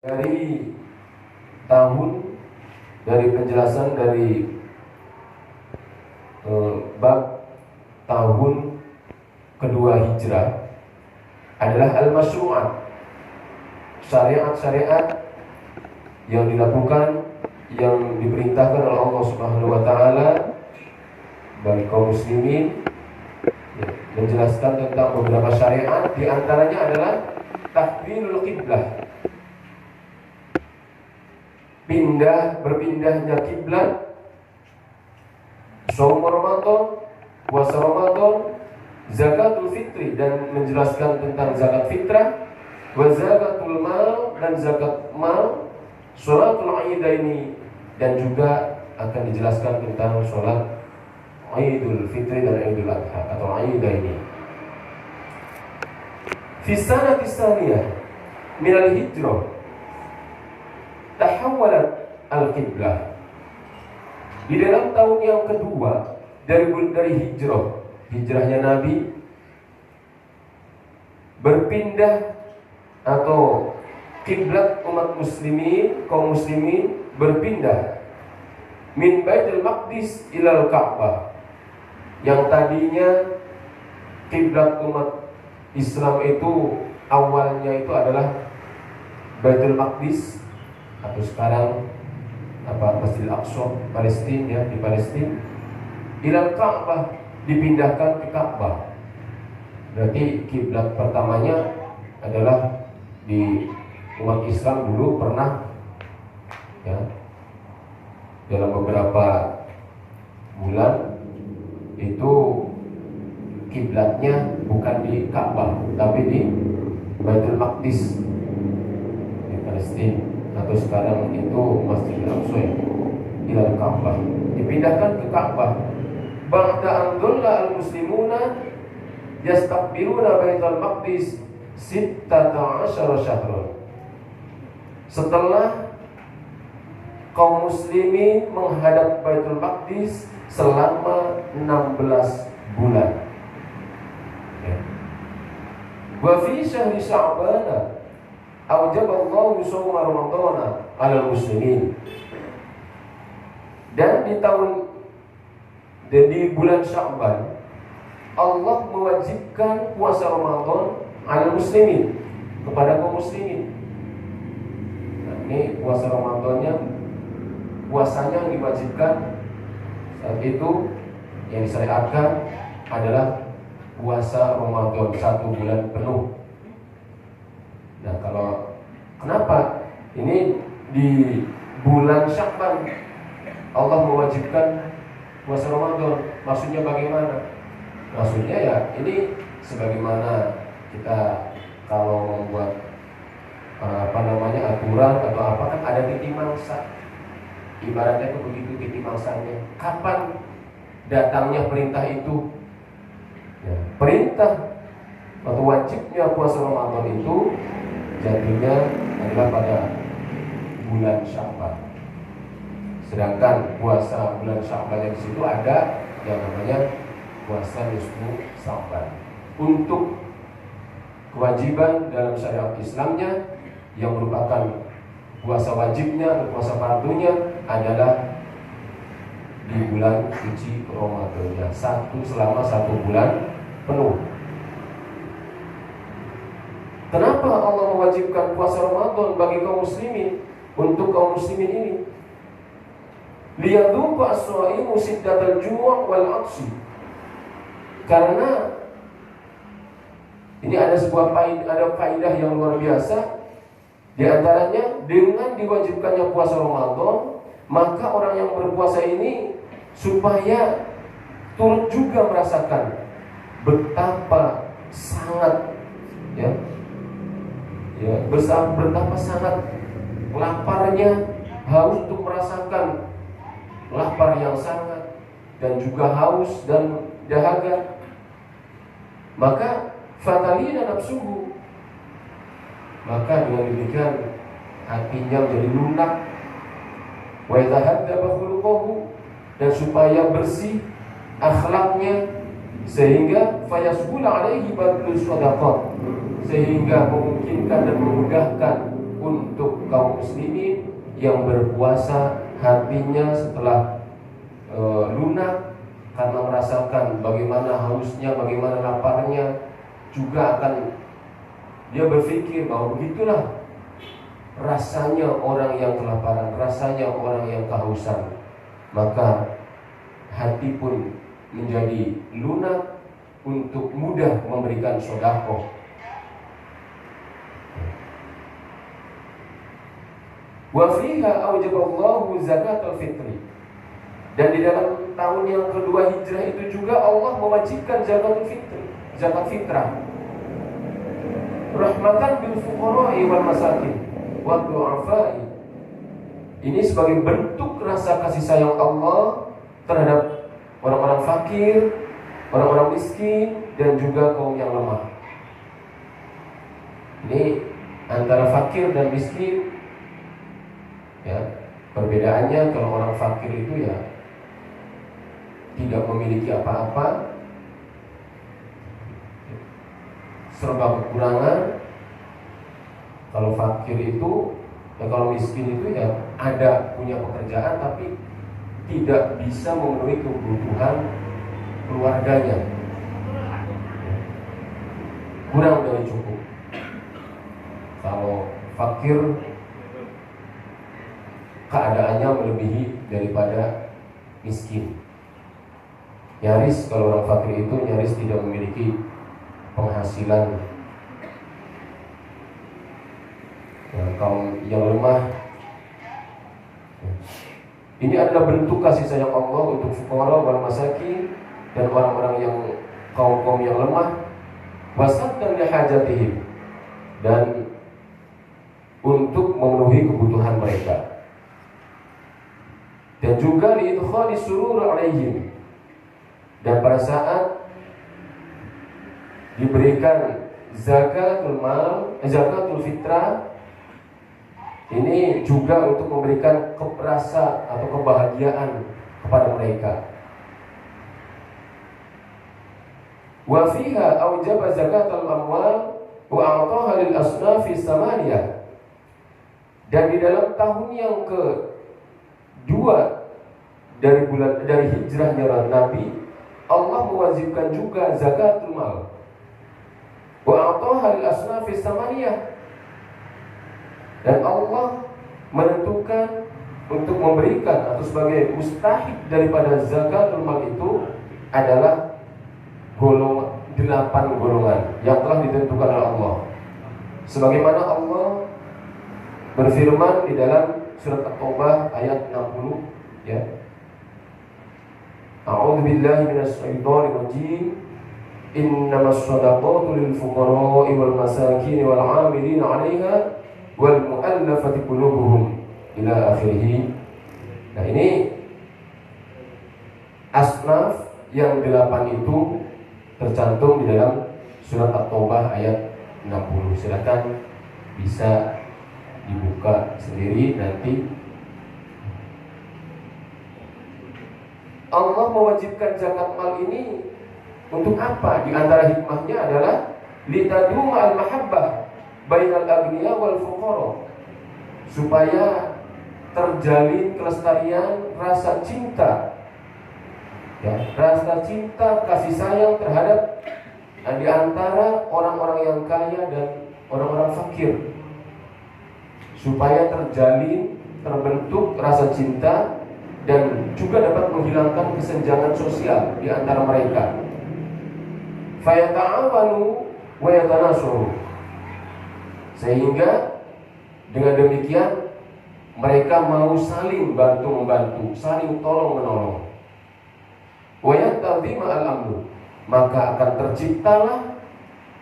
Dari tahun dari penjelasan dari bab tahun kedua hijrah adalah al-masyru'at, syariat-syariat yang dilakukan, yang diperintahkan oleh Allah Subhanahu wa taala bagi kaum muslimin, menjelaskan tentang beberapa syariat. Di antaranya adalah tahwilul qiblah, berpindahnya kiblat, shaum Ramadan, puasa Ramadan, zakatul fitri, dan menjelaskan tentang zakat fitrah, wa zakatul mal, dan zakat mal, sholatul aidaini, dan juga akan dijelaskan tentang sholat Idul Fitri dan Idul Adha atau aidaini. Fi sanati tsaniyah min al-hijrah tahawwalat al-qiblah. Di dalam tahun yang kedua dari hijrahnya Nabi, berpindah atau kiblat umat muslimin, kaum muslimin berpindah min Baitul Maqdis ilal Ka'bah. Yang tadinya kiblat umat Islam itu awalnya itu adalah Baitul Maqdis, atau sekarang Masjidil Aqsa, Palestina, ya, di Palestina. Ilal Ka'bah, dipindahkan ke Ka'bah. Berarti kiblat pertamanya adalah di umat Islam dulu pernah, ya, dalam beberapa bulan itu kiblatnya bukan di Ka'bah tapi di Baitul Maqdis di Palestina, atau sekarang itu Masjidil Aqsa, ya, ilal Ka'bah, dipindahkan ke Ka'bah. Ba'da an dhalla al-muslimuna yastaqbiluna Baitul Maqdis 16 syahran. Setelah kaum muslimin menghadap Baitul Maqdis selama 16 bulan. Wa fi syahri Sya'ban aujaballahu shauma Ramadhana 'alal muslimin. Dan di bulan Sya'ban Allah mewajibkan puasa Ramadan 'alal muslimin, kepada kaum muslimin. Nah, ini puasa Ramadannya, puasanya yang diwajibkan saat itu, yang disyariatkan adalah puasa Ramadan 1 bulan penuh. Nah, kenapa ini di bulan Sya'ban Allah mewajibkan puasa Ramadan? Maksudnya bagaimana? Maksudnya ya ini sebagaimana kita kalau membuat aturan atau apa, kan ada titik mangsa. Ibaratnya itu begitu titik mangsanya. Kapan datangnya perintah itu? Ya, perintah atau wajibnya puasa Ramadan itu jadinya adalah pada bulan Sya'ban. Sedangkan puasa bulan Sya'ban yang di situ ada yang namanya puasa nisfu Sya'ban. Untuk kewajiban dalam syariat Islamnya yang merupakan puasa wajibnya atau puasa fardunya adalah di bulan suci Ramadannya, selama 1 bulan penuh. Kenapa Allah mewajibkan puasa Ramadan bagi kaum muslimin? Untuk kaum muslimin ini, liyadzuqa as-sha'imu shiddatal ju' wal 'atshi. Karena ini ada faedah yang luar biasa. Di antaranya, dengan diwajibkannya puasa Ramadan, maka orang yang berpuasa ini supaya turut juga merasakan betapa sangat betapa sangat laparnya, haus untuk merasakan lapar yang sangat, dan juga haus dan dahaga. Maka fatalina nafsuhu, maka dengan demikian hatinya menjadi lunak, wa yatahaddaba khuluquhu, dan supaya bersih akhlaknya, sehingga fayasbul alaihi badlus shadaqah, sehingga memungkinkan dan memudahkan untuk kaum muslimin yang berpuasa hatinya setelah lunak karena merasakan bagaimana hausnya, bagaimana laparnya, juga akan dia berpikir bahwa begitulah rasanya orang yang kelaparan, rasanya orang yang kehausan. Maka hati pun menjadi lunak untuk mudah memberikan sedekah. Wa fiha aujaballahu zakatul fitri. Dan di dalam tahun yang kedua hijrah itu juga Allah mewajibkan zakatul fitri, zakat fitrah. Rahmatan bil fuqara'i wal masakin wa du'afai. Ini sebagai bentuk rasa kasih sayang Allah terhadap orang-orang fakir, orang-orang miskin, dan juga kaum yang lemah. Ini antara fakir dan miskin, ya, perbedaannya kalau orang fakir itu ya tidak memiliki apa-apa, serba kekurangan. Kalau fakir itu, ya, kalau miskin itu ya ada punya pekerjaan tapi tidak bisa memenuhi kebutuhan keluarganya, kurang dari cukup. Kalau fakir keadaannya melebihi daripada miskin. Nyaris kalau orang fakir itu nyaris tidak memiliki penghasilan. Ya, kaum yang lemah, ini adalah bentuk kasih sayang Allah untuk fuqara wal masakin dan orang-orang yang kaum yang lemah, wasaddan li hajatihim, dan untuk memenuhi kebutuhan mereka, dan juga li idkhali surur alaihim, dan pada saat diberikan zakatul mal, zakatul fitrah, ini juga untuk memberikan rasa atau kebahagiaan kepada mereka. Wa fiha aujaba zakatul amwal wa a'taha lil asnafi samaniyah. Dan di dalam tahun yang kedua dari hijrahnya Nabi, Allah mewajibkan juga zakatul mal wa a'taha lil asnafi samaniyah. Dan Allah menentukan untuk memberikan atau sebagai mustahik daripada zakatul mal itu adalah 8 golongan yang telah ditentukan oleh Allah. Sebagaimana Allah berfirman di dalam surat At-Taubah ayat 60, ya. A'udzu billahi minasy syaithanir rajim. Innamas shadaqatu lil fuqara'i wal masakin wal 'amilina 'alaiha wal mu'allafati qulubuhum ila akhirih. Nah, ini asnaf yang 8 itu tercantum di dalam surat At-Taubah ayat 60. Silakan bisa dibuka sendiri nanti. Allah mewajibkan zakat mal ini untuk apa? Di antara hikmahnya adalah litaduma al-mahabbah bainal agniya wal fuqara, supaya terjalin kelestarian rasa cinta, ya, rasa cinta kasih sayang terhadap di antara orang-orang yang kaya dan orang-orang fakir, supaya terjalin, terbentuk rasa cinta, dan juga dapat menghilangkan kesenjangan sosial di antara mereka. Fayata'awanu wa yatanasuru, sehingga dengan demikian mereka mau saling bantu-membantu, saling tolong-menolong. Wa yatadhima al-amnu, maka akan terciptalah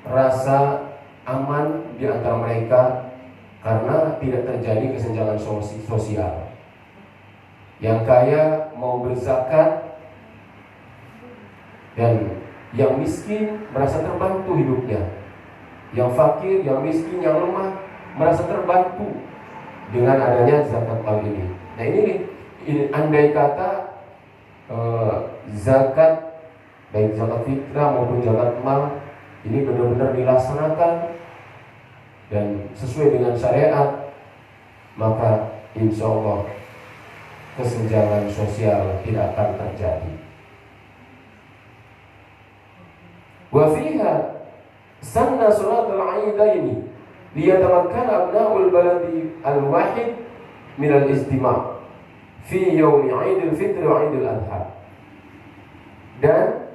rasa aman di antara mereka karena tidak terjadi kesenjangan sosial. Yang kaya mau berzakat dan yang miskin merasa terbantu hidupnya. Yang fakir, yang miskin, yang lemah merasa terbantu dengan adanya zakat mal ini. Nah, ini andai kata zakat, baik zakat fitrah maupun zakat mal, ini benar-benar dilaksanakan dan sesuai dengan syariat, maka insya Allah kesenjangan sosial tidak akan terjadi. Wa fiha sanna salat al-aidaini liyatamakkana abna'ul baladi al-wahid min al-istima' fi yaumi 'Aidil Fitri wa 'Aidil Adha. Dan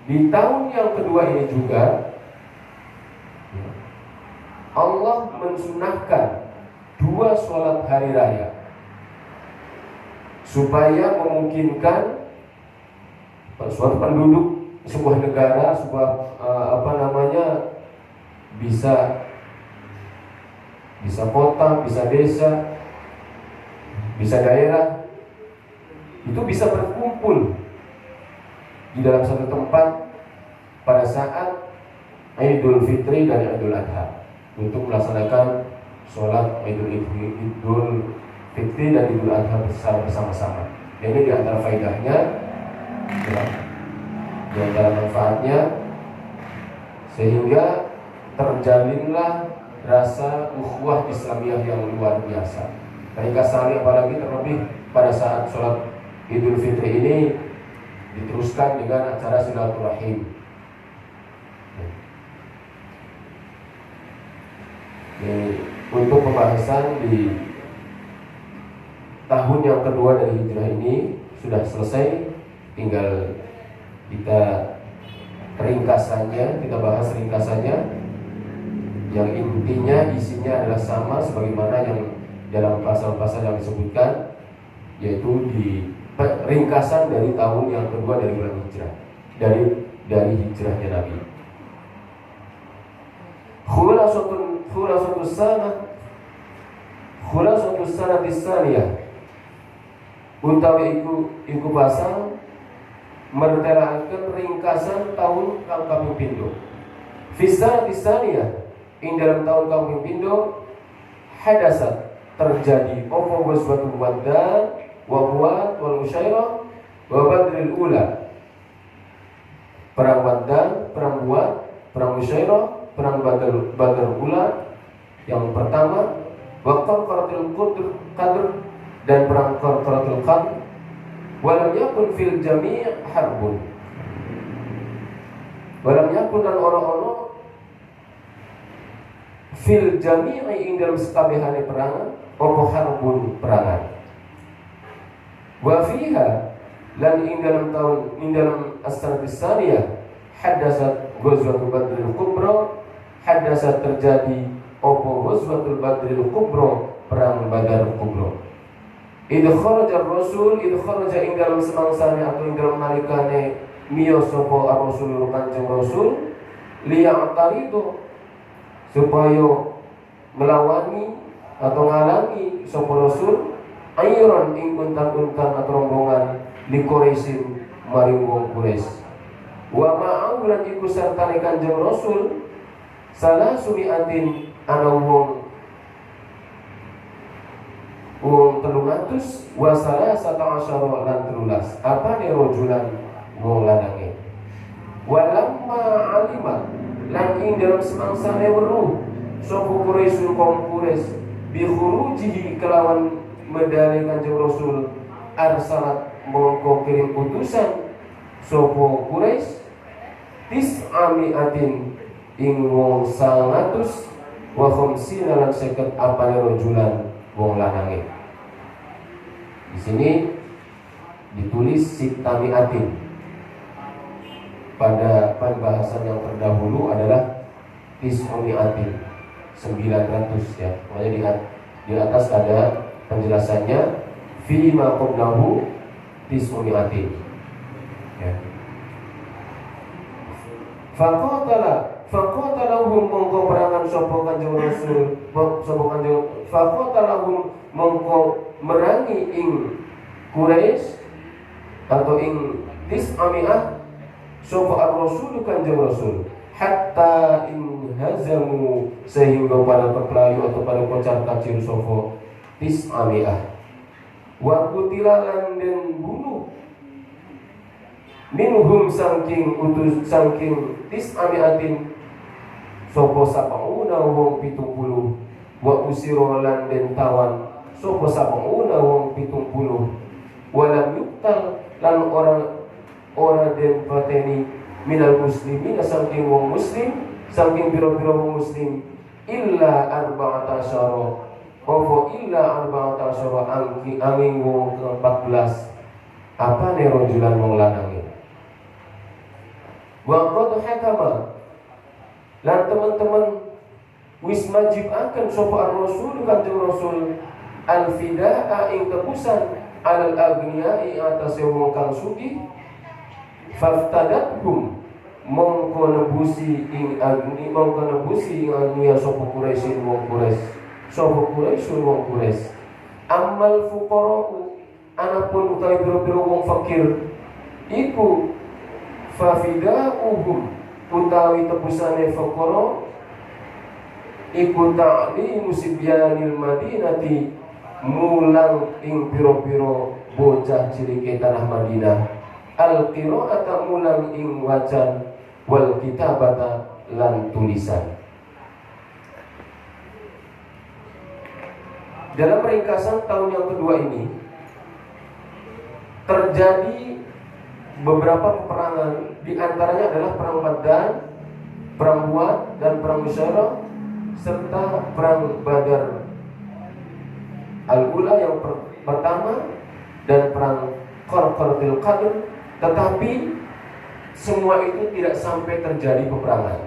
di tahun yang kedua ini juga Allah mensunahkan 2 sholat hari raya supaya memungkinkan suatu penduduk sebuah negara, sebuah bisa kota, bisa desa, bisa daerah, itu bisa berkumpul di dalam satu tempat pada saat Idul Fitri dan Idul Adha untuk melaksanakan sholat Idul Fitri dan Idul Adha bersama-sama. Ini di antara faedahnya, di antara manfaatnya, sehingga terjalinlah rasa ukhuwah Islamiyah yang luar biasa. Mereka saling, apalagi terlebih pada saat sholat Idul Fitri ini diteruskan dengan acara silaturahim. Untuk pembahasan di tahun yang kedua dari hijrah ini sudah selesai, tinggal kita ringkasannya, kita bahas ringkasannya. Yang intinya, isinya adalah sama sebagaimana yang dalam pasal-pasal yang disebutkan, yaitu di ringkasan dari tahun yang kedua dari bulan hijrah, dari hijrahnya Nabi. Khulasatus sanah tsaniyah utawi iku pasal mertelaaken ringkasan tahun kang kaping pindho. Fisana tsaniyah ing dalam tahun kaping pindho hadasat terjadi apa ghazwatul Waddan wa Buat wal Musyairah wa Badril Ula. Perang Waddan, perang Buat, perang Musyairah, perang Badr Ula yang pertama, wa Qarqaratul Qadr dan perang Qarqaratul Qadr. Walam yakun fil jami' harbun. Walam yakun lan ora-ora fil jami'i ing dalam sekabehane perangan apa harbun perangan. Wa fiha lan ing dalam as-sanah tsaniyah hadasat ghazwatul Badril Kubra, hadasat terjadi apa ghazwatul Badril Kubra, perang Badar Kubra. Idh kharaja ar-rasul, idh kharaja ing dalam semangsane atau ing dalam nalikane miyos sapa ar-rasul kanjeng rasul liya'taridu supaya melawani atau ngalangi sapa rasul ayron ing untan-untan atau rombongan li Quraisyin maring wong Quraisy. Wa ma'au lan iku sartane kanjeng rasul salah sumiatin ana wong 300 wa salasata asyara lan 13 apane rojulan wong lanange. Walamma alima lan ing dalam semangsane weruh sapa Quraisy kaum Quraisy bi khurujihi kelawan medale kanjeng rasul arsalat mongko kirim utusan sapa Quraisy tis'amiatin ing wong 100 wa khamsina lan 50 apane rojulan wong lanange. Di sini ditulis sittamiatin. Pada pembahasan yang terdahulu adalah tis'amiatin 900 ya. Makanya di atas ada penjelasannya fi ma qablahu tis'amiatin. Ya. Faqatalahum mongko perangan sapa kanjeng Rasul sapa kanjeng faqatalahum mongko merangi ing Quraisy atau ing tis'amiah sapa ar-rasul kanjeng Rasul hatta in hazamu sehingga pada perkelayu atau pada kocar kacir sapa tis'amiah wa qutilan dan bunuh minhum saking tis'amiatin sapa sapauna wong 70 wa usirolan den tawan sapa sab'una wong 70 walam yuktal lan orang den pateni minal muslimin saking wong muslim saking pira-pira wong muslim illa arba'ata asyara illa arba'ata asyara angin wong 14 apa nih rojulan wong lanang wa qad hakama lan teman-teman wis majib akan sapa ar-rasul kanjeng rasul al-fida'a ing tebusan alal agniya'i atas wong kang sugih faftadathum mongko nebusi ing agniya sapa Quraisy wong Quraisy amal fuqara'u anapun utawi biro-biro wong fakir iku fafida'uhum utawi tebusane fuqara iku ta'limu sibyanil madinati mulang ing piro-piro bocah cilik tanah Madinah al-qira'ata mulang ing wacan wal kitabata lan tulisan. Dalam ringkasan tahun yang kedua ini terjadi beberapa peperangan, di antaranya adalah perang Badar, perang Buat dan perang Musyarah serta perang Badar Al-Ula yang pertama dan perang Qarqaratul Qadr, tetapi semua itu tidak sampai terjadi peperangan.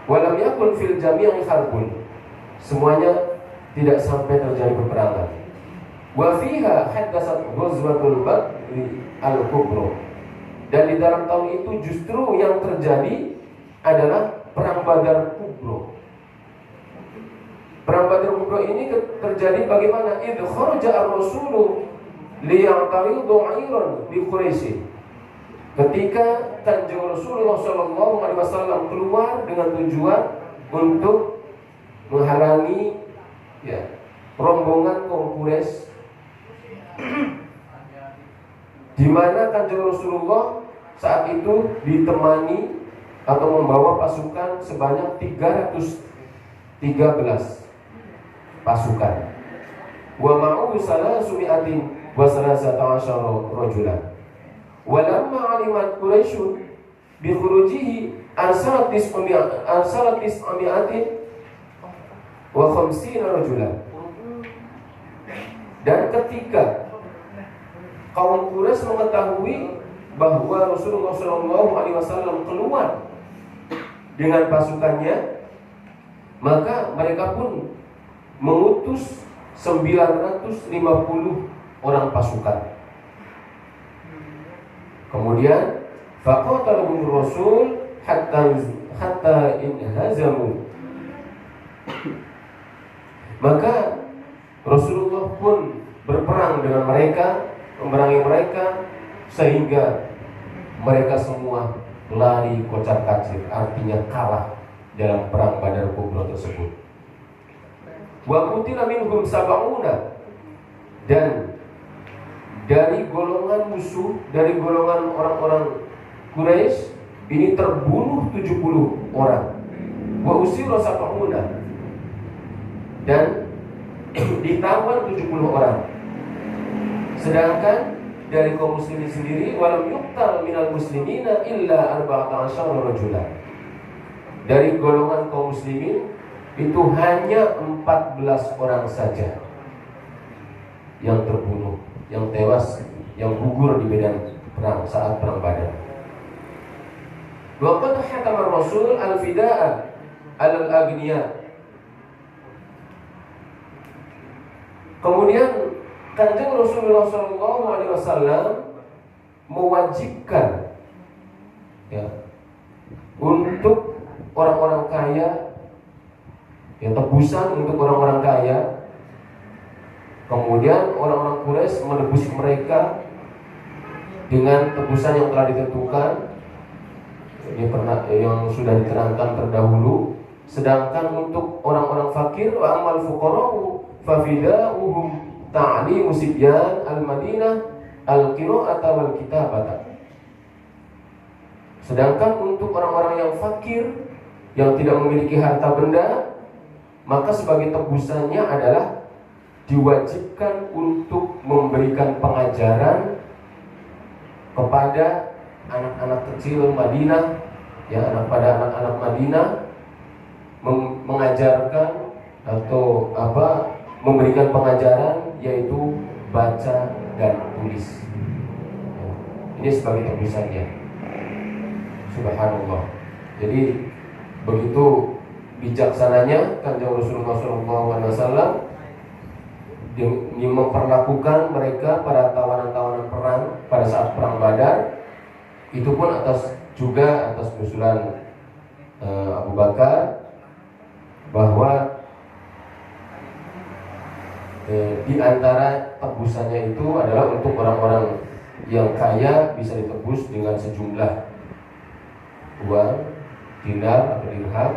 Walam yakun fil jami'i harbun, semuanya tidak sampai terjadi peperangan. Wa fiha haddatsat ghazwatul Badri al-Kubra, dan di dalam tahun itu justru yang terjadi adalah perang Badar Kubra. Perang Badar Kubra ini terjadi bagaimana? Idh kharaja ar-rasulu liya'taridu 'ayran bi Quraisy. Ketika Kanjeng Rasulullah sallallahu alaihi wasallam keluar dengan tujuan untuk menghalangi rombongan kaum Quraisy, di mana Kanjeng Rasulullah saat itu ditemani atau membawa pasukan sebanyak 313 pasukan. Wa ma'u salasumi'atin wa salasata asyara rajulan. Walamma 'alimat Quraisyun bi khurujihi arsalat tis'ami'atin wa khamsina rajulan. Dan ketika kaum Quraisy mengetahui bahwa Rasulullah SAW keluar dengan pasukannya, maka mereka pun mengutus 950 orang pasukan. Kemudian faqatalahum Rasul hatta inhazamu. Maka Rasulullah pun berperang dengan mereka, memerangi mereka sehingga mereka semua lari kocar-kacir, artinya kalah dalam perang Badar Kubra tersebut. Wa qutila minhum sab'una, dan dari golongan musuh, dari golongan orang-orang Quraisy ini terbunuh 70 orang. Wa usira sab'una, dan ditawan 70 orang. Sedangkan dari kaum muslimin sendiri walam yuqtal minal muslimina illa 14 rajulan. Dari golongan kaum muslimin itu hanya 14 orang saja yang terbunuh, yang tewas, yang gugur di medan perang saat perang Badar. Wa qad hakama Rasul al-fida'a al-agniya. Kemudian Kanjeng Rasulullah SAW mewajibkan untuk orang-orang kaya, tebusan untuk orang-orang kaya. Kemudian orang-orang Quraisy menebus mereka dengan tebusan yang telah ditentukan, yang sudah diterangkan terdahulu. Sedangkan untuk orang-orang fakir, wa amal fuqara'u fafida'uhum ta'limu sibyan al-Madinah al-qira'ata wal kitabata. Sedangkan untuk orang-orang yang fakir, yang tidak memiliki harta benda, maka sebagai tebusannya adalah diwajibkan untuk memberikan pengajaran kepada anak-anak kecil Madinah, ya, anak-anak Madinah, mengajarkan atau memberikan pengajaran yaitu baca dan tulis. Ini sebagai tebusannya. Subhanallah. Jadi begitu bijaksananya Kanjeng Rasulullah SAW memperlakukan mereka para tawanan-tawanan perang pada saat perang Badar. Itu pun atas usulan Abu Bakar, bahwa di antara tebusannya itu adalah untuk orang-orang yang kaya bisa ditebus dengan sejumlah uang, dinar atau dirham.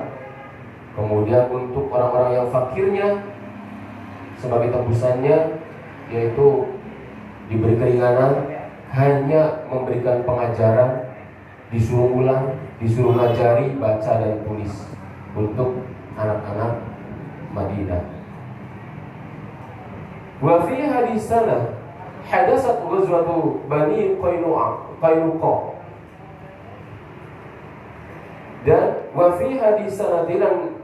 Kemudian untuk orang-orang yang fakirnya, sebagai tebusannya yaitu diberi keringanan, hanya memberikan pengajaran, disuruh ulang, disuruh ngajari baca dan tulis untuk anak-anak Madinah. Wa fi hadisana hadasat ghazwatu Bani Qainuqa. Dan wa fi hadisana dalam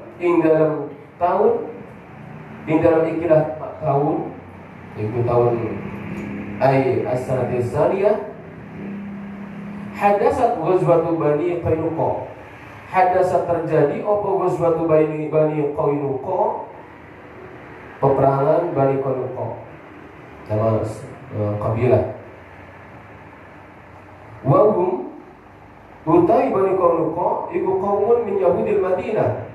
ikilah tahun, itu tahun as-sanati tsaniyah, hadasat ghazwatu Bani Qainuqa. Hadasat terjadi apa ghazwatu Bani Qainuqa, peperangan Bani Qainuqa, nama kabilah. Wa hum utai Bani Qainuqa iku qaumun min Yahudil Madinah.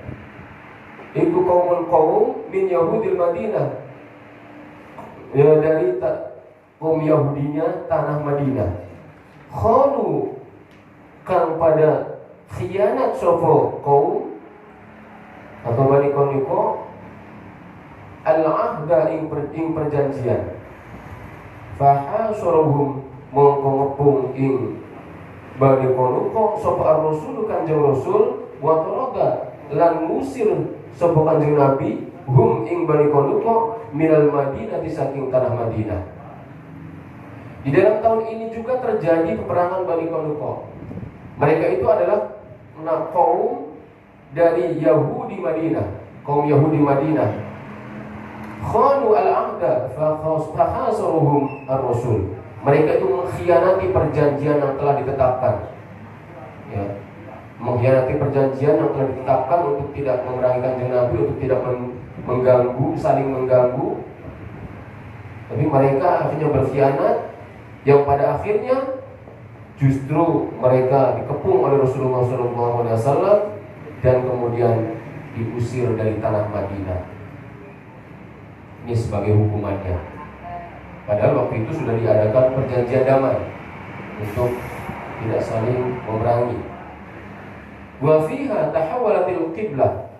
Iku kaum min Yahudil Madinah, ya, dari kaum Yahudinya tanah Madinah. Khanu kang pada khianat sopo kaum atau Bani Qainuqa al-ahda ing perjanjian. Fahasyuruhum mongko ngepung ing Bani Qainuqa sapa ar-rasul Kanjeng Rasul wa taraga lan musir sapa Kanjeng Nabi hum ing Bani Qainuqa minal Madinah, saking tanah Madinah. Di dalam tahun ini juga terjadi peperangan Bani Qainuqa. Mereka itu adalah kaum dari Yahudi Madinah, kaum Yahudi Madinah. Khanu al-ahda fakhasaruhum ar-rasul. Mereka itu mengkhianati perjanjian yang telah ditetapkan, ya, mengkhianati perjanjian yang telah ditetapkan untuk tidak memerangi Kanjeng Nabi, untuk tidak mengganggu, saling mengganggu. Tapi mereka akhirnya berkhianat, yang pada akhirnya justru mereka dikepung oleh Rasulullah SAW dan kemudian diusir dari tanah Madinah. Ini sebagai hukumannya. Padahal waktu itu sudah diadakan perjanjian damai untuk tidak saling memerangi. Wa fiha tahawwalatil qiblah.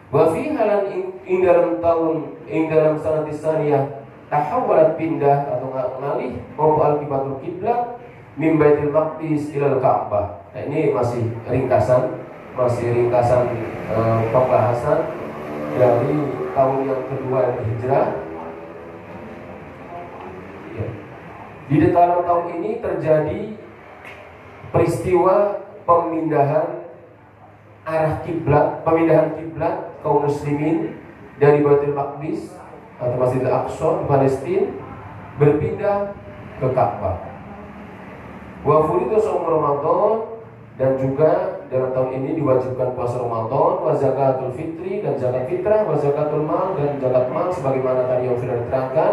Wa fiha lan ing dalam sanati saniyah tahawwalat pindah atau ngalih apa al-qiblatul qiblah min Baitul Maqdis ila al-Ka'bah. Nah, ini masih ringkasan pembahasan dari tahun yang kedua Hijrah. Ya. Di dalam tahun ini terjadi peristiwa pemindahan kiblat kaum muslimin dari Baitul Maqdis atau Masjidil Aqsa di Palestina berpindah ke Ka'bah. Wa furidu shaum Ramadan, dan juga dalam tahun ini diwajibkan puasa Ramadan, wa zakatul fitri, dan zakat fitrah, wa zakatul mal, dan zakat mal sebagaimana tadi yang sudah diterangkan.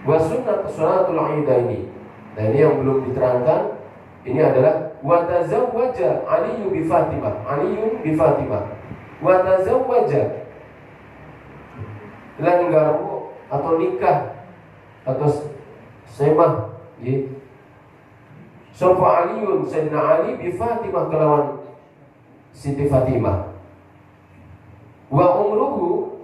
Wa sunnatul aidaini. Nah, ini yang belum diterangkan, ini adalah wa tazawwaja Aliyun bi Fatimah. Wa tazawwaja lan garwo atau nikah atau semah, ya. Sofa Aliyun Sayyidina Ali bi Fatimah kelawan Siti Fatimah. Wa umruhu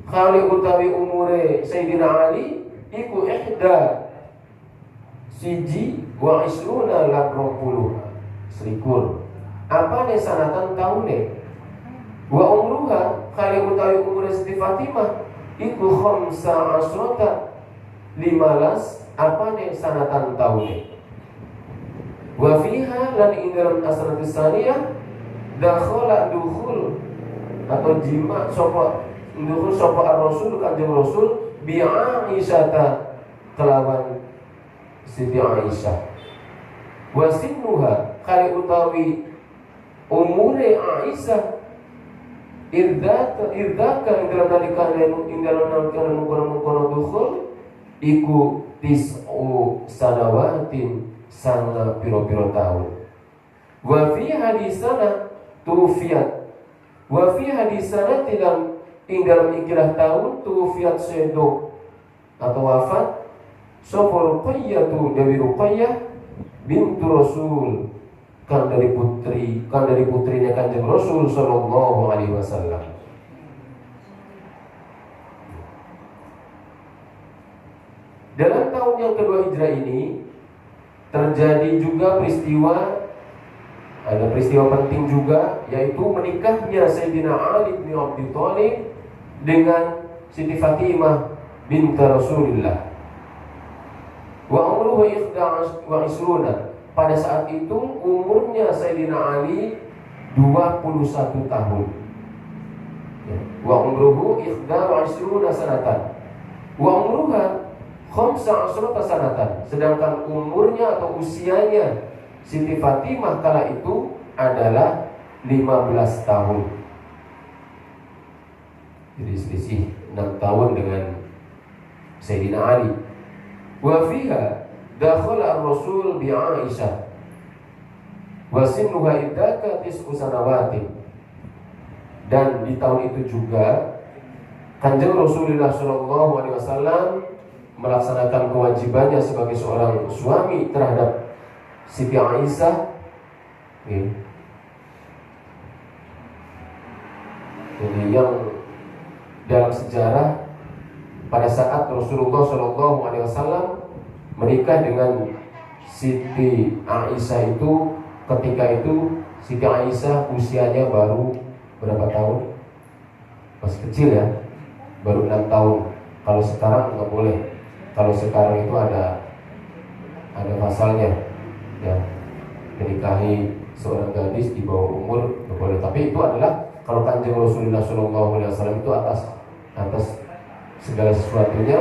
khali utawi umure Sayyidina Ali iku ihda siji wa isruna lan 20 selikur. Apa ne sanatan taune? Wa umruha kali utawi umur Siti Fatimah iku khamsa asrota 15 apane sanatan taune. Wa fiha lan ing dalam asrati saniyah dakhala dukhul atau jima sapa dukhul sapa ar-rasul kanjeng rasul bi Aisyah kelawan Siti Aisyah. Wa sinnuha kali utawi umure Aisyah irdaka ing dalam nalikan mengkono dukhul iku tis'u sanawatin sanga piro-piro tahun. Wa fi hadisana tufiyat wa fi hadisana tilang ing dalam ikilah tahun tufiyat sedo atau wafat sapa Ruqayyah Dewi Ruqayyah bintu Rasul kan dari putrinya Kanjeng Rasul sallallahu alaihi wasallam. Dalam tahun yang kedua Hijrah ini terjadi juga ada peristiwa penting juga, yaitu menikahnya Sayyidina Ali bin Abi Thalib dengan Siti Fatimah binti Rasulullah. Wa umruhu 21. Pada saat itu umurnya Sayyidina Ali 21 tahun. Wa umruhu 21 sanatan. Wa umruha 15 sanatan. Sedangkan umurnya atau usianya Siti Fatimah kala itu adalah 15 tahun. Jadi selisih 6 tahun dengan Sayyidina Ali. Wa fiha dakhala ar-rasul bi Aisyah wa sinnuha idaka tis'u sanawatin. Dan di tahun itu juga Kanjeng Rasulullah sallallahu alaihi wasallam melaksanakan kewajibannya sebagai seorang suami terhadap Siti Aisyah. Jadi yang dalam sejarah pada saat Rasulullah sallallahu alaihi wasallam menikah dengan Siti Aisyah itu, ketika itu Siti Aisyah usianya baru berapa tahun? Masih kecil ya, baru 6 tahun. Kalau sekarang nggak boleh. Kalau sekarang itu ada pasalnya, ya, menikahi seorang gadis di bawah umur nggak boleh. Tapi itu adalah kalau Kanjeng Rasulullah SAW itu atas segala sesuatunya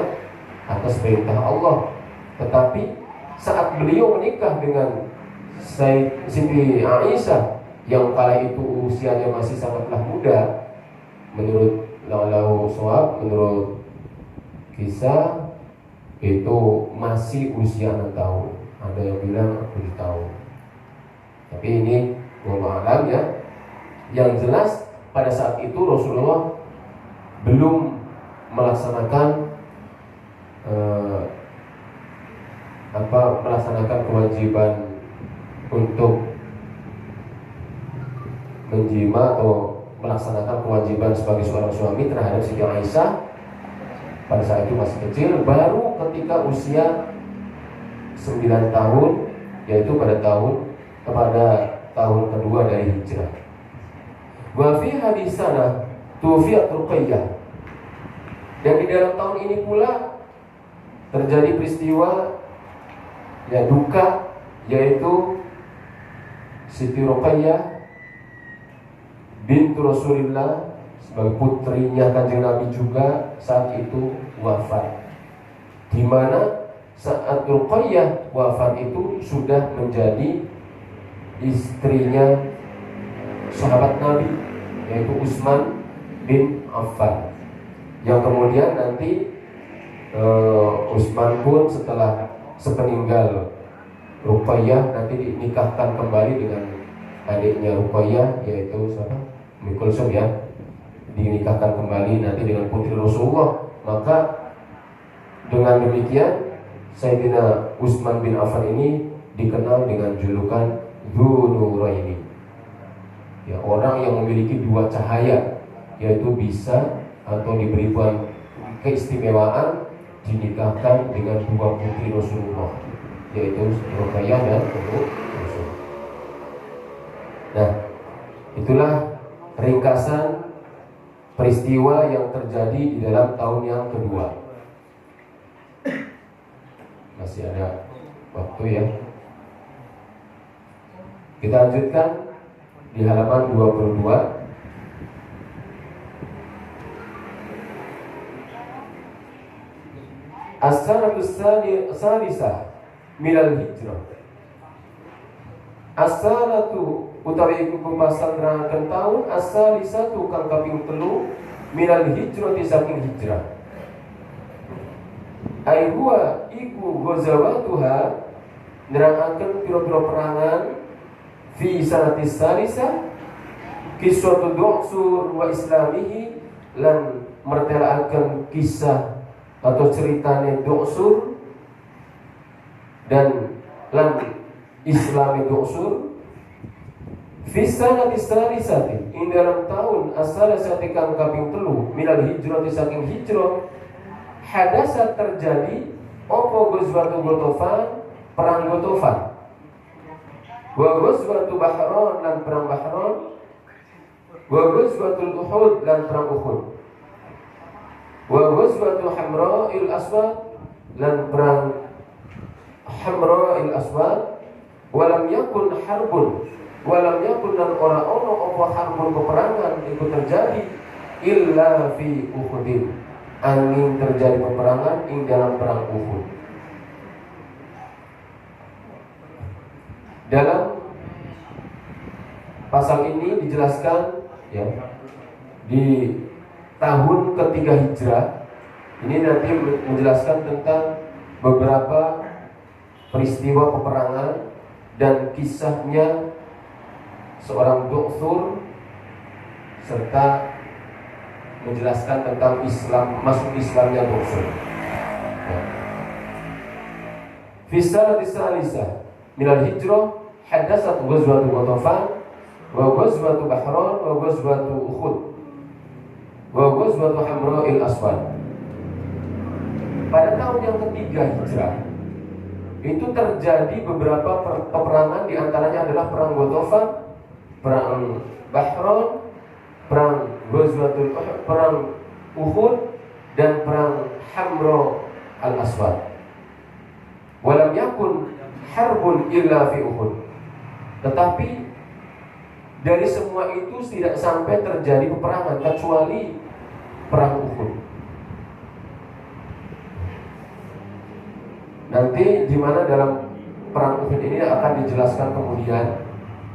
atas perintah Allah. Tetapi saat beliau menikah dengan Siti Aisyah yang kala itu usianya masih sangatlah muda, menurut menurut kisah itu masih usia 6 tahun. Ada yang bilang 7 tahun. Tapi ini wallahu a'lam ya. Yang jelas pada saat itu Rasulullah belum melaksanakan melaksanakan kewajiban untuk menjima atau melaksanakan kewajiban sebagai seorang suami terhadap Siti Aisyah. Pada saat itu masih kecil, baru ketika usia 9 tahun, yaitu pada tahun kedua dari Hijrah. Wa fi hadisana tufiyat Ruqayyah. Dan di dalam tahun ini pula terjadi peristiwa duka, yaitu Siti Ruqayyah bintu Rasulullah sebagai putrinya Kanjeng Nabi juga saat itu wafat. Di mana saat Ruqayyah wafat itu sudah menjadi istrinya sahabat Nabi, yaitu Utsman bin Affan. Yang kemudian nanti Utsman pun setelah sepeninggal Ruqayyah nanti dinikahkan kembali dengan adiknya Ruqayyah, yaitu siapa? Ummu Kulsum ya, dinikahkan kembali nanti dengan putri Rasulullah. Maka dengan demikian Sayyidina Utsman bin Affan ini dikenal dengan julukan Dzunuraini, ya, orang yang memiliki dua cahaya, yaitu bisa atau diberikan keistimewaan dinikahkan dengan dua putri Rasulullah, yaitu Ruqayyah dan Ummu Kulsum. Nah, itulah ringkasan peristiwa yang terjadi di dalam tahun yang kedua. Masih ada waktu ya. Kita lanjutkan di halaman 22. As-sanatu salisah minal hijrah. As-sanatu utawi iku kumasan nerangkan tahun as-salisatu kang kaping 3 minal hijrah saking hijrah. Ai huwa iku ghazawatuha nerangaken pira-pira perangan fi sanati salisah kisatu du'sur wa islamihi lan mertelaaken kisah atau ceritane du'sur dan lan islami du'sur fi sanati salisati ing dalam tahun as-salisati kang kaping 3 minal hijrah saking hijrah hadasa terjadi opo ghazwatu Ghatafan perang Ghatafan wa ghazwatu Bahran lan perang Bahran wa ghazwatul Uhud lan perang Uhud wa ghazwatu Hamra'il Aswad lan perang Hamra'il Aswad walam yakun harbun walam yakun lan ora ono apa harbun peperangan itu terjadi illa fi Uhudin angin terjadi peperangan ing dalam perang Uhud. Dalam pasal ini dijelaskan ya di tahun ketiga hijrah ini nanti menjelaskan tentang beberapa peristiwa peperangan dan kisahnya seorang du'sur serta menjelaskan tentang Islam, masuk Islamnya du'sur. Fi sanati salisah minal hijrah hadasat ghazwatu Ghatafan wa ghazwatu Bahran wa ghazwatu Uhud wa ghazwatu Hamra'il Aswad. Pada tahun yang ketiga hijrah itu terjadi beberapa peperangan, di antaranya adalah perang Ghatafan, perang Bahran, perang Ghazwatul Uhud, perang Uhud dan perang Hamra al-Aswad. Walam yakun harbun illa fi Uhud. Tetapi dari semua itu tidak sampai terjadi peperangan kecuali perang Uhud. Nanti di mana dalam perang Uhud ini akan dijelaskan kemudian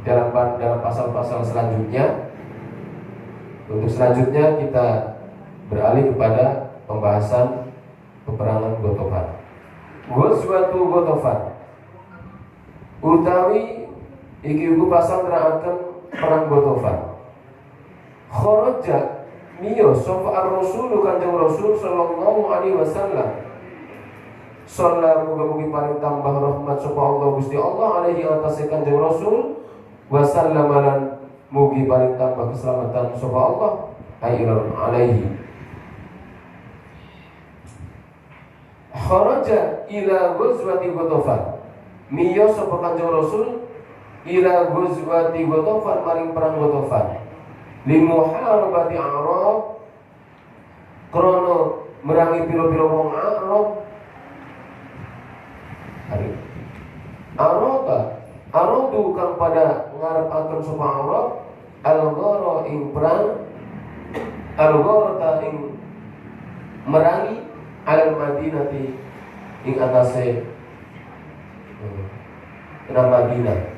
dalam pasal-pasal selanjutnya. Untuk selanjutnya kita beralih kepada pembahasan peperangan Ghatafan. Ghazwatu Ghatafan utawi iki uga pasal nerangkan perang Ghatafan. Kharaja miyo sapa ar-rasul kanjeng Rasul sallallahu alaihi wasallam. Sallallahu mugi paring tambah rahmat sapa Allah Gusti Allah alaihi atase kanjeng Rasul wa sallamalan mugi paring tambah keselamatan sapa Allah alaihi. Kharaja ila ghazwati Ghatafan. Miyo sapa kanjeng Rasul ila ghazwati Ghatafan maring perang Ghatafan. Li muharabati Arab krana merangi pira-pira wong Arab. Aradu kang pada ngarep akan sapa Arab al-ghara ing perang al-ghara ing merangi alal Madinati ing atase kena Madinah.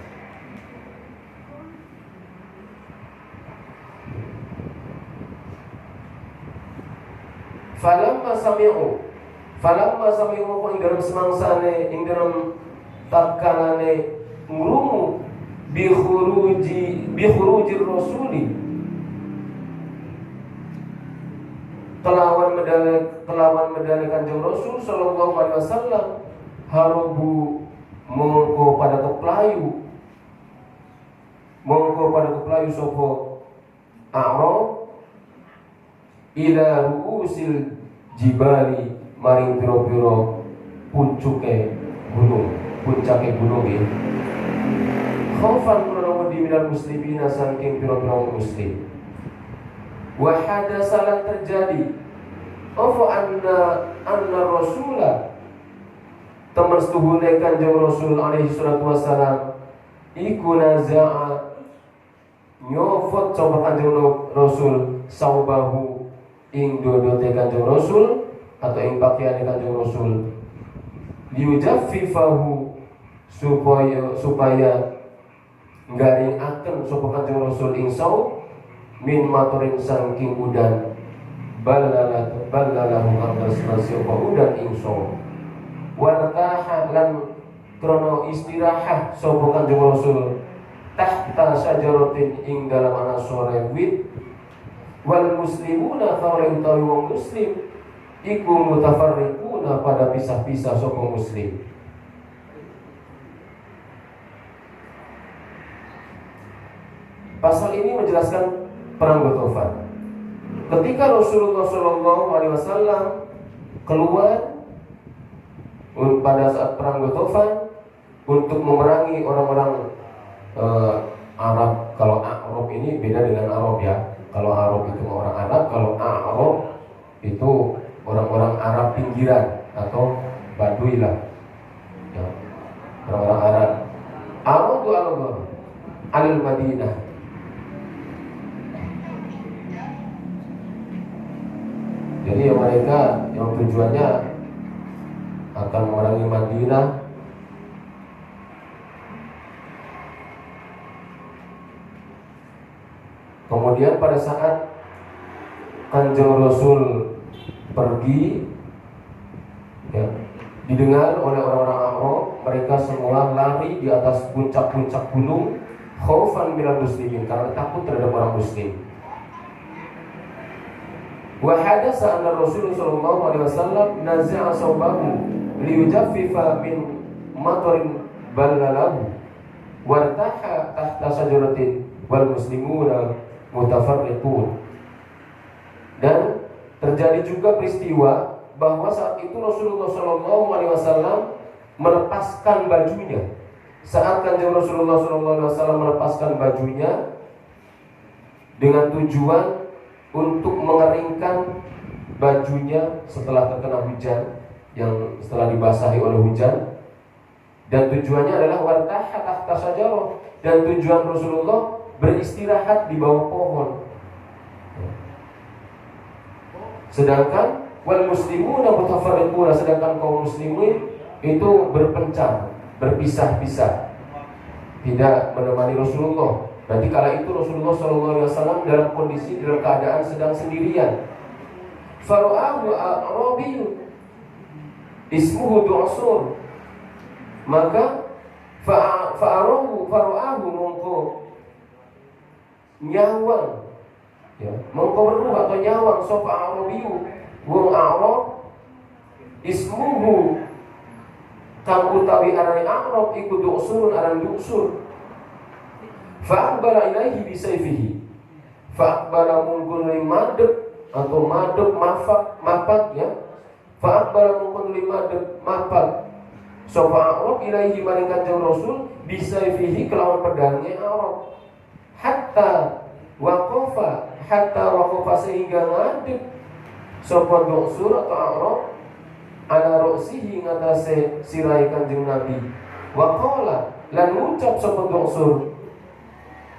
Falamma sami'u ing dalam semangsane ing dalam tatkalane ngrumu bi khurujir rasuli kelawan medale kanjeng Rasul sallallahu alaihi wasallam harubu mongko pada keplayu sapa Arab ila ruusil jibali maring pira-pira puncake gunung ya. Khaufan krono di minal muslimina saking pira-pira muslim. wa hadasalan terjadi apa anna rasula teman setuhune Kanjeng Rasul alaihi salatu wassalam iku naza'a nyofot sapa Kanjeng Rasul saubahu ing dodote Kanjeng Rasul atau ing pakaiane Kanjeng Rasul liujaffifahu supaya garing akan sapa Kanjeng Rasul ing saub min matorin saking udan ballalahu atas sapa udan ing saub wartaha lan krono istirahat sapa Kanjeng Rasul tahta syajaratin ing dalam ana sore wit wal muslimuna kawale utawi wong muslim iku mutafarriquna pada pisah-pisah sapa muslim. Pasal ini menjelaskan perang Ghatafan. Ketika Rasulullah SAW keluar pada saat perang Ghatafan untuk memerangi orang-orang Arab. Kalau Arab ini beda dengan Arab ya. Kalau Arab itu orang Arab, kalau Arab itu orang-orang Arab pinggiran atau Badui lah. Ya. Orang-orang Arab. Arab itu al-Madinah. Jadi mereka yang tujuannya akan memerangi Madinah. Kemudian pada saat Kanjeng Rasul pergi, ya, didengar oleh orang-orang Arab, mereka semua lari di atas puncak-puncak gunung, khaufan minal muslimin, karena takut terhadap orang muslim. Wa hadatsa anna Rasulullah sallallahu alaihi wasallam naza'a sawbahu liyujaffifa min matarin ballalahu wartaha tahta sajaratin wal muslimuna mutafarriqun. Dan terjadi juga peristiwa bahwa saat itu Rasulullah sallallahu alaihi wasallam melepaskan bajunya. Saat Kanjeng Rasulullah sallallahu alaihi wasallam melepaskan bajunya dengan tujuan untuk mengeringkan bajunya setelah terkena hujan, yang setelah dibasahi oleh hujan, dan tujuannya adalah wartaha tahta syajarah, dan tujuan Rasulullah beristirahat di bawah pohon. Sedangkan wal muslimuna mutafarriquna, sedangkan kaum muslimin itu berpencar, berpisah-pisah, tidak menemani Rasulullah. Berarti kala itu Rasulullah SAW dalam kondisi, dalam keadaan sedang sendirian. Fara'ahu Arabiyyun ismuhu Du'sur, maka fara'ahu mongko nyawang, ya, mongko weruh atau nyawang sapa Arabiyyu wong Arab ismuhu kang utawi arane Arab iku Du'surun aran Du'sur. Fa'aqbala ilaihi bisayfihi, fa'aqbala mungkun limadep atau madep mapak ya. Fa'aqbala mungkun limadep mapak sapa Arab ilaihi maring Kanjeng Rasul bisayfihi kelawan pedangnya Arab hatta waqafa sehingga ngadep sapa Du'sur atau Arab ala ru'sihi ngatase sirai Kanjeng Nabi. Wa qala lan ngucap sapa Du'sur,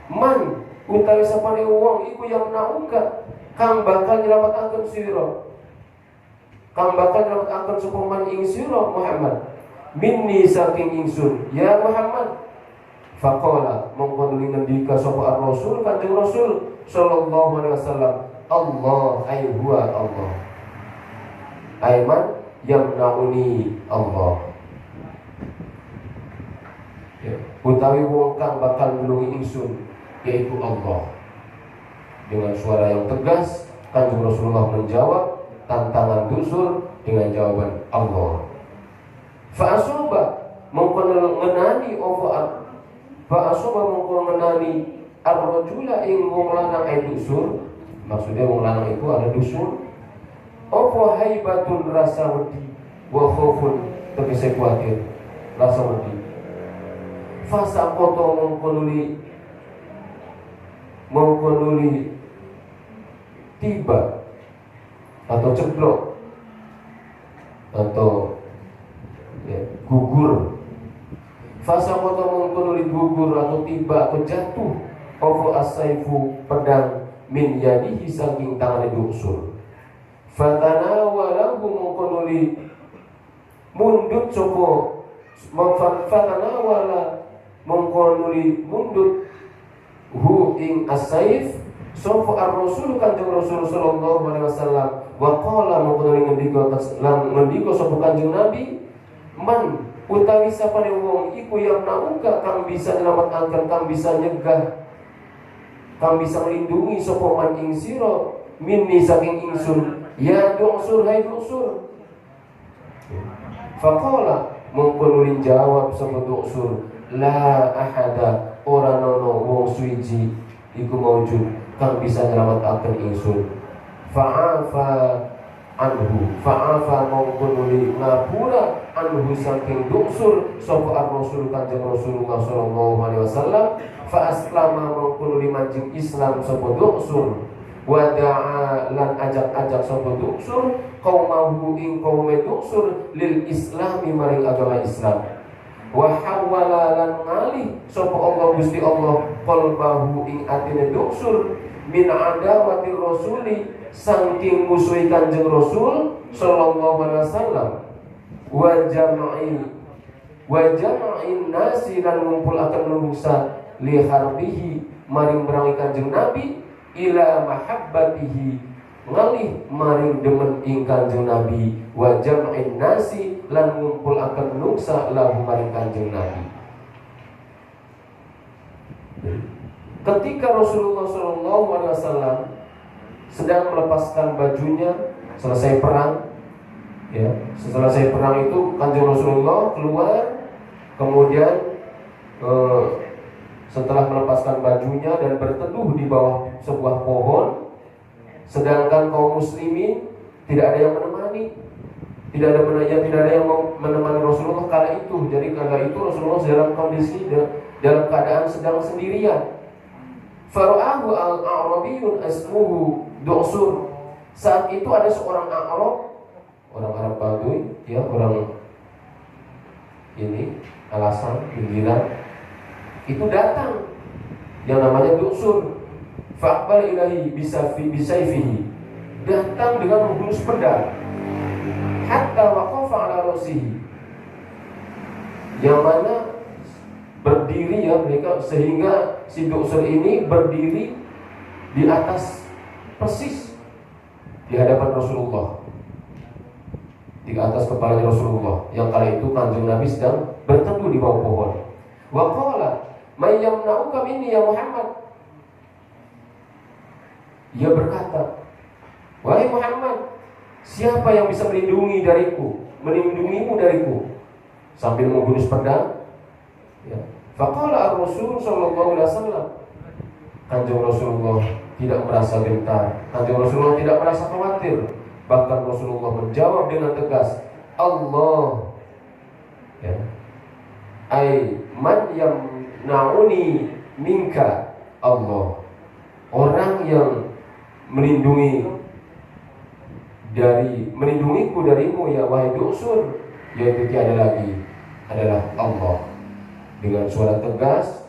man utawi sapane wong iku yang nauka kang bakal nyelametake sira, kang bakal nyelametake sapa man ing sira Muhammad minni saking ingsun ya Muhammad. Faqala mongko ngendika sapa Rasul Kanjeng Rasul sallallahu alaihi wasallam, Allah ay huwa Allah, aiman yamnauni Allah, ya, utawi wong kang bakal nulungi ingsun yaitu Allah. Dengan suara yang tegas Kanjeng Rasulullah menjawab tantangan Du'sur dengan jawaban Allah. Fa'asuba mongko ngenani ar-rajula ing wong lanang ay Du'sur. Maksudnya wong lanang itu ada Du'sur. Apa haibatun rasa wedi wa khaufun tegese kuatir rasa wedi. Fasa koto mongko nuli tiba atau ceblok atau gugur. Fasaqata mungkun gugur atau tiba atau jatuh apa as-saifu pedang min yadihi saking tangan Duksur. Fatanawalahu mungkun mundut sopo fatanawala mungkun mundut hu ing as-saif sopo ar-rasul kanjeng Rasul sallallahu alaihi wasallam wa qala mungkun ngendika sopo kanjeng Nabi man utawi sapane wong iku yang nauka kang bisa nyelametkan, kang bisa nyegah, kang bisa melindungi sapa man ing sira minni saking ingsun ya Duksur hai Duksur. Faqala mungkun ulin jawab sapa Duksur la ahada ora nono wong suci iku maujud kang bisa nyelametkan ingsun. Fa'afa mongkon uli ngapura anhu saking Duksur sapa ar-rasul kanjeng Rasulullah sallallahu alaihi wasallam. Fa aslama mongkon uli manjing Islam sapa Duksur wa da'a lan ajak-ajak sapa Duksur qaumahu ing qaume Duksur lil islami maring agama Islam. Wa hawala lan ngalih sapa Allah Gusti Allah qalbahu ing atine Duksur min adawati rasuli saking musuhi kanjeng Rasul sallallahu alaihi wasallam wa jama'in nasi lan ngumpulaken manusa li harbihi maring merangi kanjeng Nabi ila mahabbatihi ngalih maring demen ing kanjeng Nabi wa jama'in nasi lan ngumpulaken manusa lahu maring kanjeng Nabi. Ketika Rasulullah sallallahu alaihi wasallam sedang melepaskan bajunya selesai perang, ya, selesai perang itu kanjeng Rasulullah keluar, kemudian setelah melepaskan bajunya dan berteduh di bawah sebuah pohon, sedangkan kaum muslimin tidak ada yang menemani, tidak ada yang menemani Rasulullah kala itu. Jadi kala itu Rasulullah dalam kondisi dalam keadaan sedang sendirian. Fara'ahu al-a'rabiyun asmuhu Duksur. Saat itu ada seorang A'rab, orang Arab Baduy, ya, orang ini alasan pinggiran itu datang yang namanya Duksur. Fa'aqbal ilahi bisayfihi, datang dengan menghunus pedang hatta waqafa ala rasihi, yang mana berdiri, ya, mereka sehingga si Duksur ini berdiri di atas persis di hadapan Rasulullah, di atas kepalanya Rasulullah yang kala itu kanjeng Nabi sedang berteduh di bawah pohon. Wa qala may yamna'uka minni ya Muhammad, ia berkata, wahai Muhammad, siapa yang bisa melindungimu dariku, sambil menghunus pedang, ya. Faqala ar-rasul sallallahu alaihi wasallam, kanjeng Rasulullah tidak merasa gentar, kanjeng Rasulullah tidak merasa khawatir, bahkan Rasulullah menjawab dengan tegas, Allah, ya, ai man yamna'uni minka, Allah, orang yang melindungiku darimu ya wahai Duksur, yaitu tiada lagi adalah Allah. Dengan suara tegas,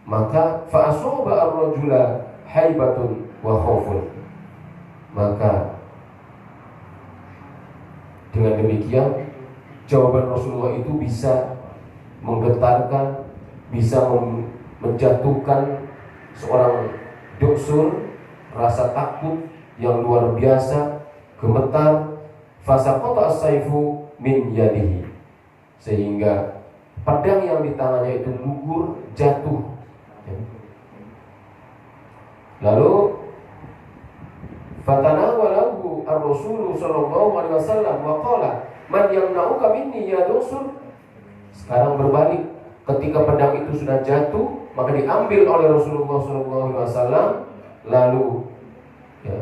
maka fa'asoba ar-rajula haibatun wa khaufun, maka dengan demikian jawaban Rasulullah itu bisa menggetarkan, bisa menjatuhkan seorang Duksur, rasa takut yang luar biasa, gemetar. Fasaqata as-saifu min yadihi, sehingga pedang yang di tangannya itu gugur, jatuh. Lalu fatanawalahu ar-rasul sallallahu alaihi wasallam wa qala man yamna'uka minni ya Duksur. Sekarang berbalik, ketika pedang itu sudah jatuh, maka diambil oleh Rasulullah sallallahu alaihi wasallam. Lalu, ya,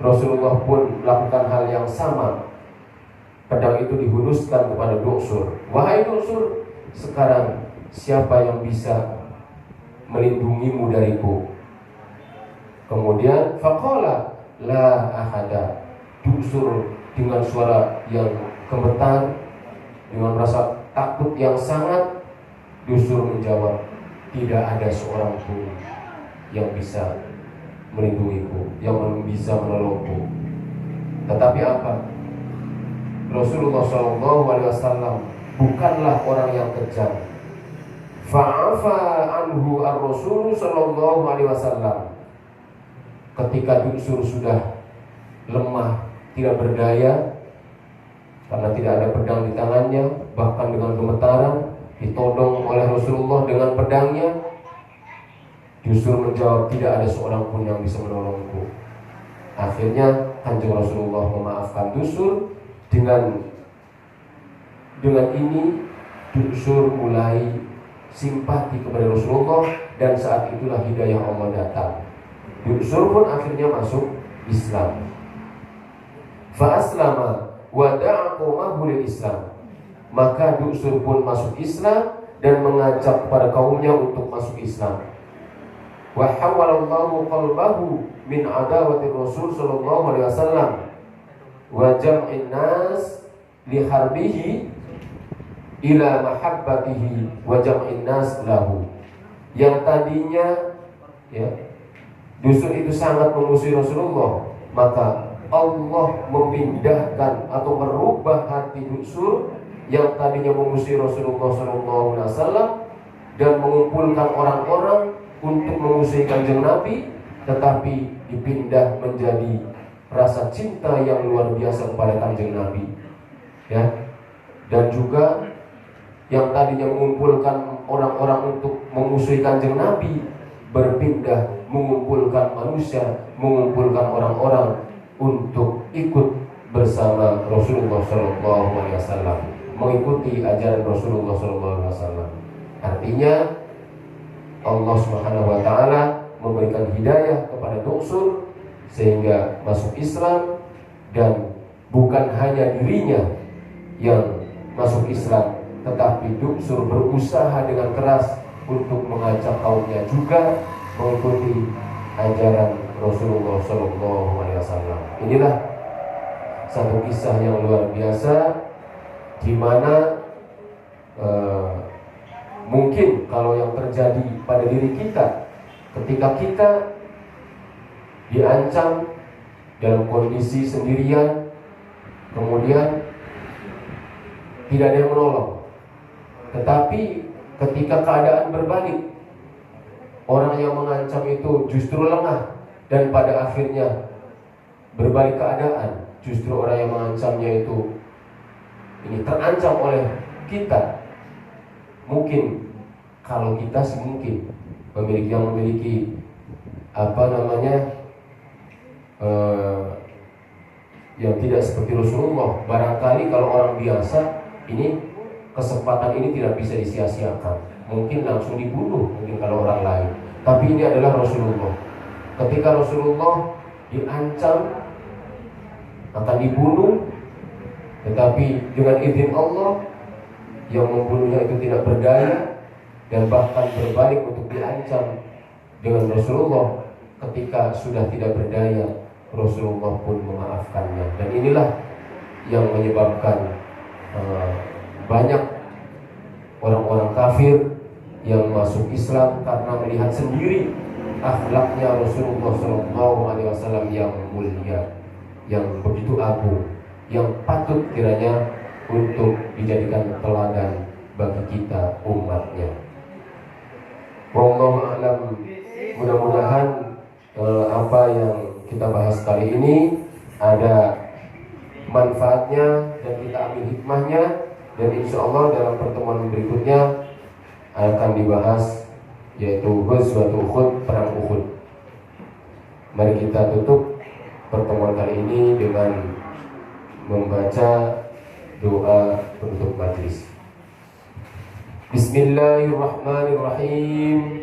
Rasulullah pun melakukan hal yang sama. Pedang itu dihunuskan kepada Duksur. Wahai Duksur, sekarang siapa yang bisa melindungimu dariku? Kemudian faqala la ahada. Duksur dengan suara yang gemetar, dengan rasa takut yang sangat, Duksur menjawab, tidak ada seorang pun yang bisa melindungiku, yang bisa menolongku. Tetapi apa? Rasulullah SAW bukanlah orang yang kejam. Fa'afa anhu ar-Rasul SAW. Ketika Duksur sudah lemah, tidak berdaya, karena tidak ada pedang di tangannya, bahkan dengan gemetaran ditodong oleh Rasulullah dengan pedangnya, Duksur menjawab, tidak ada seorang pun yang bisa menolongku. Akhirnya Kanjeng Rasulullah memaafkan Duksur. Dengan ini Duksur mulai simpati kepada Rasulullah, dan saat itulah hidayah Allah datang. Duksur pun akhirnya masuk Islam. Fa'aslama wa da'a qaumahu lil Islam. Maka Duksur pun masuk Islam dan mengajak kepada kaumnya untuk masuk Islam. Wa hawwalallahu qalbahu min adawati Rasul sallallahu alaihi wasallam wa jam'in nas li harbihi ila mahabbatihi wa jam'in nas lahu. Yang tadinya ya, Duksur itu sangat memusuhi Rasulullah, maka Allah memindahkan atau merubah hati Duksur yang tadinya memusuhi Rasulullah SAW dan mengumpulkan orang-orang untuk memusuhi Kanjeng Nabi, tetapi dipindah menjadi rasa cinta yang luar biasa kepada Kanjeng Nabi, ya. Dan juga yang tadinya mengumpulkan orang-orang untuk memusuhi Kanjeng Nabi berpindah mengumpulkan manusia, mengumpulkan orang-orang untuk ikut bersama Rasulullah SAW, mengikuti ajaran Rasulullah SAW. Artinya Allah Subhanahu wa taala memberikan hidayah kepada Duksur sehingga masuk Islam, dan bukan hanya dirinya yang masuk Islam, tetapi Duksur berusaha dengan keras untuk mengajak kaumnya juga mengikuti ajaran Rasulullah SAW. Inilah satu kisah yang luar biasa, di mana mungkin kalau yang terjadi pada diri kita ketika kita diancam dalam kondisi sendirian, kemudian tidak ada yang menolong. Tetapi ketika keadaan berbalik, orang yang mengancam itu justru lengah, dan pada akhirnya berbalik keadaan, justru orang yang mengancamnya itu ini terancam oleh kita. Mungkin kalau kita sih mungkin memiliki yang tidak seperti Rasulullah. Barangkali kalau orang biasa, ini kesempatan ini tidak bisa disia-siakan, mungkin langsung dibunuh mungkin kalau orang lain. Tapi ini adalah Rasulullah. Ketika Rasulullah diancam akan dibunuh, tetapi dengan izin Allah, yang membunuhnya itu tidak berdaya dan bahkan berbalik untuk diancam dengan Rasulullah. Ketika sudah tidak berdaya, Rasulullah pun memaafkannya. Dan inilah yang menyebabkan banyak orang-orang kafir yang masuk Islam karena melihat sendiri akhlaknya Rasulullah SAW yang mulia, yang begitu agung, yang patut kiranya untuk dijadikan teladan bagi kita umatnya. Wallahu a'lam. Mudah-mudahan apa yang kita bahas kali ini ada manfaatnya dan kita ambil hikmahnya, dan insya Allah dalam pertemuan berikutnya akan dibahas, yaitu Ghazwatul Uhud, perang Uhud. Mari kita tutup pertemuan kali ini dengan membaca doa penutup majlis. Bismillahirrahmanirrahim.